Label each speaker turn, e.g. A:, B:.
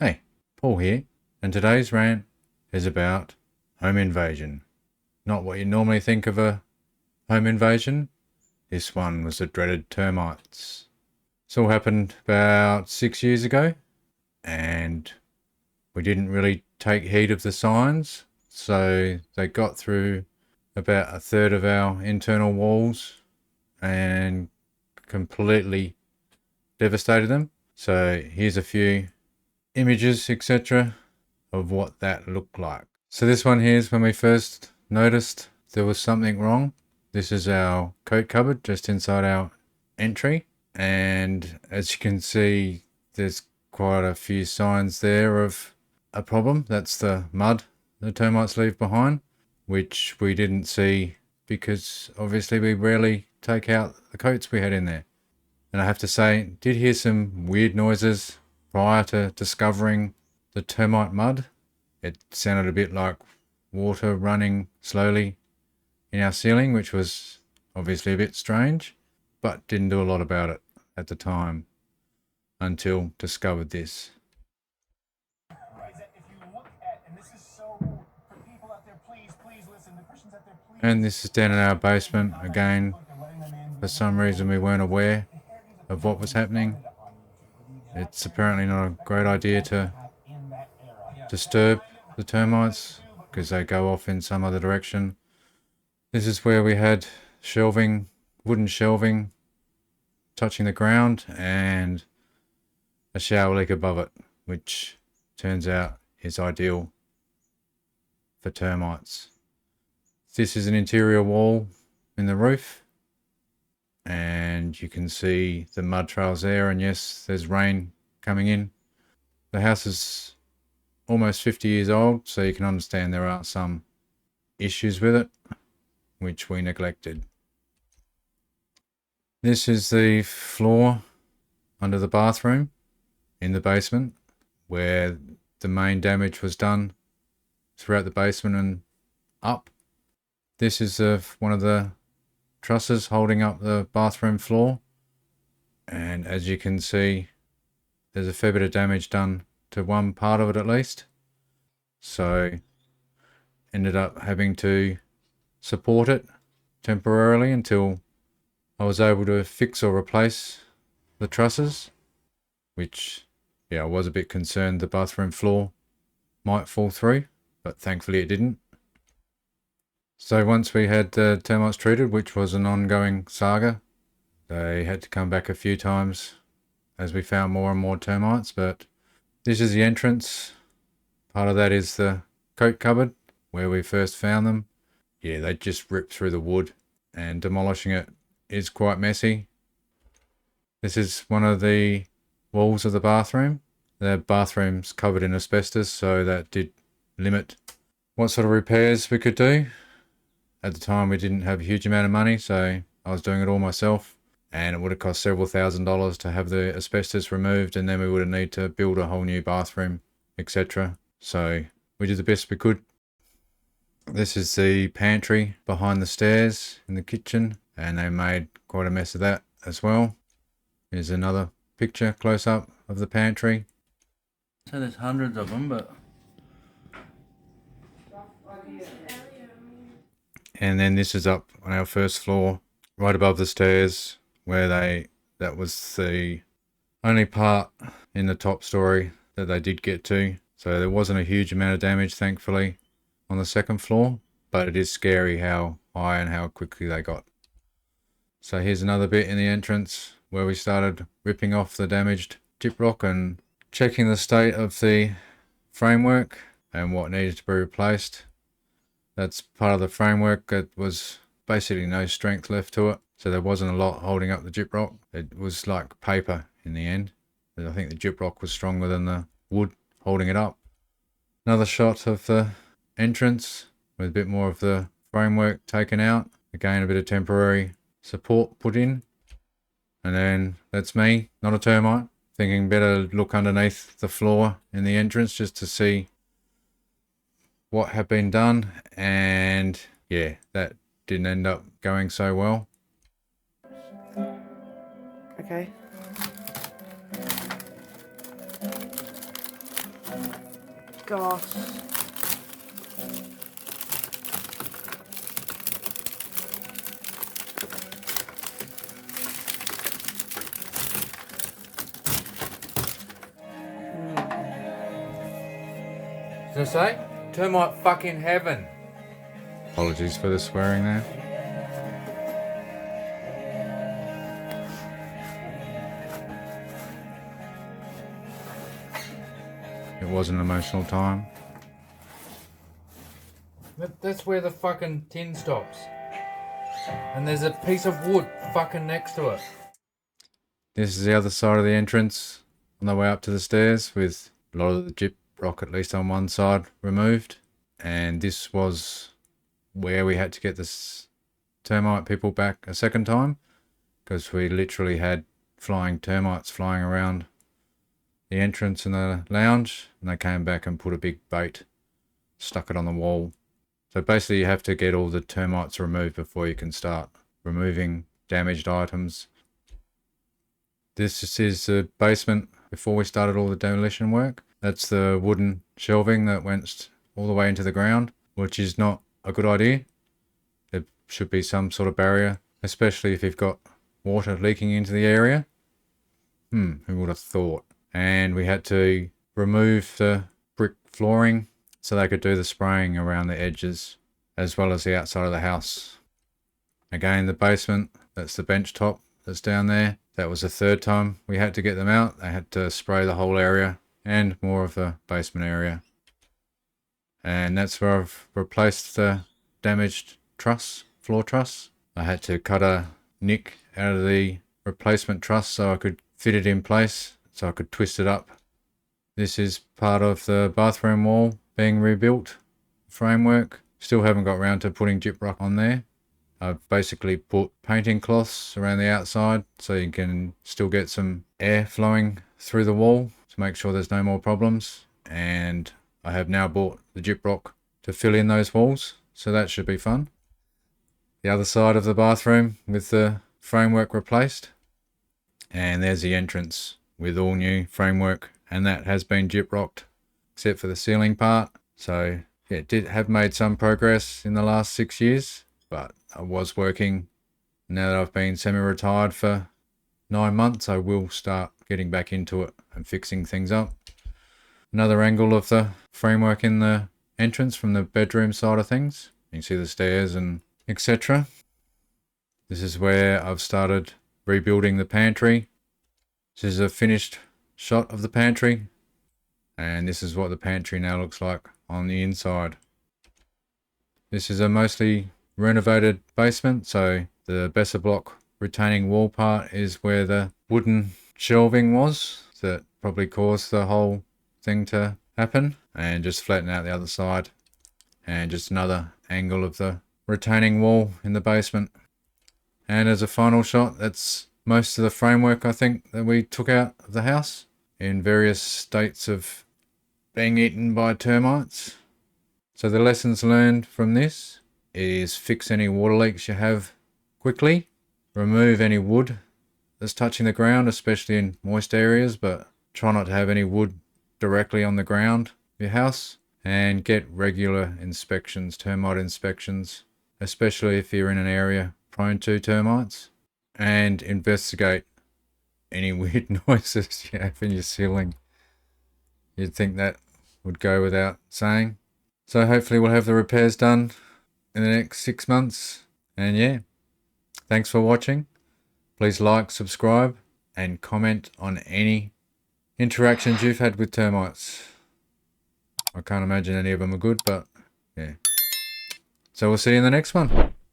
A: Hey, Paul here, and today's rant is about home invasion. Not what you normally think of a home invasion. This one was the dreaded termites. This all happened about 6 years ago, and we didn't really take heed of the signs, so they got through about a third of our internal walls and completely devastated them. So here's a few images, etc., of what that looked like. So this one here is when we first noticed there was something wrong. This is our coat cupboard just inside our entry, and as you can see, there's quite a few signs there of a problem. That's the mud the termites leave behind, which we didn't see because obviously we rarely take out the coats we had in there. And I have to say, did hear some weird noises prior to discovering the termite mud. It sounded a bit like water running slowly in our ceiling, which was obviously a bit strange, but didn't do a lot about it at the time until discovered this. And this is down in our basement again. For some reason we weren't aware of what was happening. It's apparently not a great idea to disturb the termites because they go off in some other direction. This is where we had shelving, wooden shelving touching the ground and a shower leak above it, which turns out is ideal for termites. This is an interior wall in the roof, and you can see the mud trails there, and yes, there's rain coming in. The house is almost 50 years old, so you can understand there are some issues with it, which we neglected. This is the floor under the bathroom in the basement, where the main damage was done throughout the basement and up. This is one of the trusses holding up the bathroom floor, and as you can see, there's a fair bit of damage done to one part of it at least. So ended up having to support it temporarily until I was able to fix or replace the trusses, which, yeah, I was a bit concerned the bathroom floor might fall through, but thankfully it didn't. So once we had the termites treated, which was an ongoing saga, they had to come back a few times as we found more and more termites, but this is the entrance. Part of that is the coat cupboard where we first found them. Yeah, they just ripped through the wood, and demolishing it is quite messy. This is one of the walls of the bathroom. The bathroom's covered in asbestos, so that did limit what sort of repairs we could do. At the time we didn't have a huge amount of money, so I was doing it all myself, and it would have cost several $1,000s to have the asbestos removed, and then we would have needed to build a whole new bathroom, etc. So we did the best we could. This is the pantry behind the stairs in the kitchen, and they made quite a mess of that as well. Here's another picture close up of the pantry. So there's hundreds of them, but... And then this is up on our first floor, right above the stairs, where that was the only part in the top story that they did get to. So there wasn't a huge amount of damage, thankfully, on the second floor, but it is scary how high and how quickly they got. So here's another bit in the entrance where we started ripping off the damaged gyprock and checking the state of the framework and what needed to be replaced. That's part of the framework. It was basically no strength left to it, so there wasn't a lot holding up the gyprock. It was like paper in the end. I think the gyprock was stronger than the wood holding it up. Another shot of the entrance with a bit more of the framework taken out. Again, a bit of temporary support put in. And then that's me, not a termite, thinking better look underneath the floor in the entrance just to see what had been done, and yeah, that didn't end up going so well.
B: Okay. gosh.
A: Did I say? Termite fucking heaven. Apologies for the swearing there. It was an emotional time. That's where the fucking tin stops. And there's a piece of wood fucking next to it. This is the other side of the entrance on the way up to the stairs, with a lot of the gyp rock, at least on one side, removed. And this was where we had to get this termite people back a second time, because we literally had flying termites flying around the entrance and the lounge, and they came back and put a big bait, stuck it on the wall. So basically you have to get all the termites removed before you can start removing damaged items. This is the basement before we started all the demolition work. That's the wooden shelving that went all the way into the ground, which is not a good idea. There should be some sort of barrier, especially if you've got water leaking into the area. Who would have thought? And we had to remove the brick flooring so they could do the spraying around the edges as well as the outside of the house. Again, the basement, that's the bench top that's down there. That was the third time we had to get them out. They had to spray the whole area and more of the basement area. And that's where I've replaced the damaged truss, floor truss. I had to cut a nick out of the replacement truss so I could fit it in place, so I could twist it up. This is part of the bathroom wall being rebuilt, framework. Still haven't got around to putting gyp rock on there. I've basically put painting cloths around the outside so you can still get some air flowing through the wall to make sure there's no more problems. And I have now bought the gyp rock to fill in those walls, so that should be fun. The other side of the bathroom with the framework replaced. And there's the entrance with all new framework, and that has been gyp rocked except for the ceiling part. So yeah, it did have made some progress in the last 6 years, but I was working. Now that I've been semi-retired for 9 months, I will start getting back into it and fixing things up. Another angle of the framework in the entrance from the bedroom side of things. You can see the stairs and etc. This is where I've started rebuilding the pantry. This is a finished shot of the pantry, and this is what the pantry now looks like on the inside. This is a mostly renovated basement, so the Besser block retaining wall part is where the wooden shelving was that probably caused the whole thing to happen, and just flatten out the other side. And just another angle of the retaining wall in the basement. And as a final shot, that's most of the framework I think that we took out of the house in various states of being eaten by termites. So the lessons learned from this is fix any water leaks you have quickly, remove any wood that's touching the ground, especially in moist areas, but try not to have any wood directly on the ground of your house, and get regular inspections, termite inspections, especially if you're in an area prone to termites, and investigate any weird noises you have in your ceiling. You'd think that would go without saying. So hopefully we'll have the repairs done in the next 6 months. And yeah, thanks for watching. Please like, subscribe, and comment on any interactions you've had with termites. I can't imagine any of them are good, but yeah. So we'll see you in the next one.